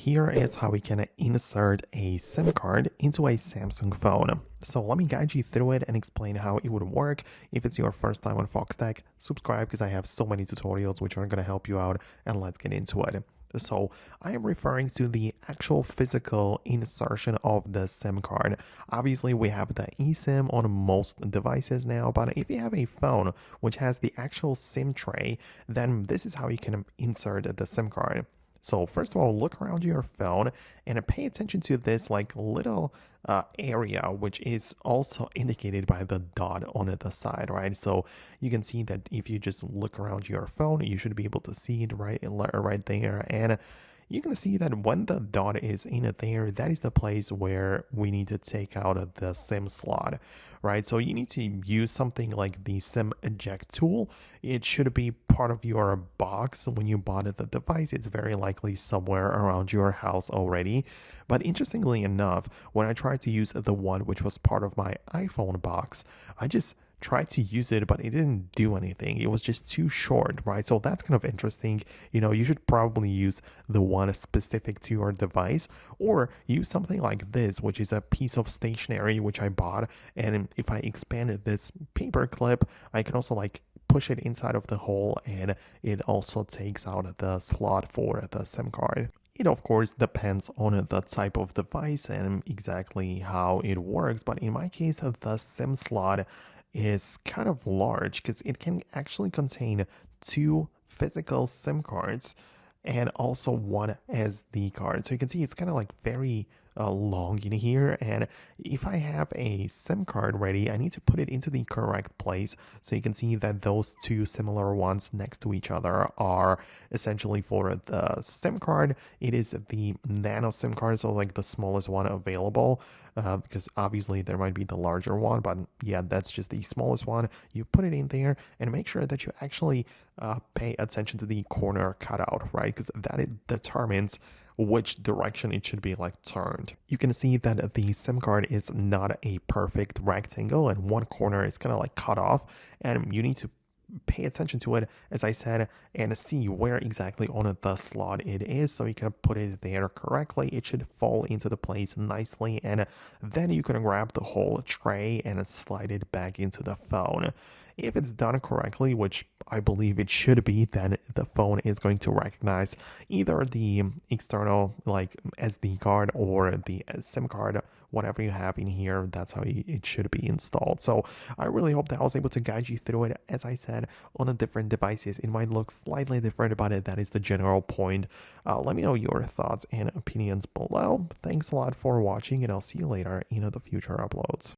here is how we can insert a SIM card into a Samsung phone. So let me guide you through it and explain how it would work. If it's your first time on Foxtecc, subscribe because I have so many tutorials which are going to help you out, and let's get into it. So I am referring to the actual physical insertion of the SIM card. Obviously, we have the eSIM on most devices now, but if you have a phone which has the actual SIM tray, then this is how you can insert the SIM card. So first of all, look around your phone and pay attention to this little area, which is also indicated by the dot on the side, right? So you can see that if you just look around your phone, you should be able to see it right there. And you can see that when the dot is in there, that is the place where we need to take out the SIM slot, right? So you need to use something like the SIM eject tool. It should be part of your box when you bought the device. It's very likely somewhere around your house already. But interestingly enough, when I tried to use the one which was part of my iPhone box, I just tried to use it, but it didn't do anything. It was just too short, right? So that's kind of interesting. You should probably use the one specific to your device, or use something like this, which is a piece of stationery which I bought. And if I expanded this paper clip, I can also push it inside of the hole, and it also takes out the slot for the SIM card. It of course depends on the type of device and exactly how it works, but in my case, the SIM slot is kind of large because it can actually contain two physical SIM cards and also one SD card. So you can see it's kind of very long in here, and if I have a SIM card ready, I need to put it into the correct place. So you can see that those two similar ones next to each other are essentially for the SIM card. It is the nano SIM card, so the smallest one available, because obviously there might be the larger one, but yeah, that's just the smallest one. You put it in there and make sure that you actually pay attention to the corner cutout, right? Because that it determines which direction it should be turned. You can see that the SIM card is not a perfect rectangle, and one corner is kind of cut off, and you need to pay attention to it, as I said, and see where exactly on the slot it is, so you can put it there correctly. It should fall into the place nicely, and then you can grab the whole tray and slide it back into the phone. If it's done correctly, which I believe it should be, then the phone is going to recognize either the external SD card or the SIM card, whatever you have in here. That's how it should be installed. So I really hope that I was able to guide you through it. As I said, on the different devices, it might look slightly different, but that is the general point. Let me know your thoughts and opinions below. Thanks a lot for watching, and I'll see you later in the future uploads.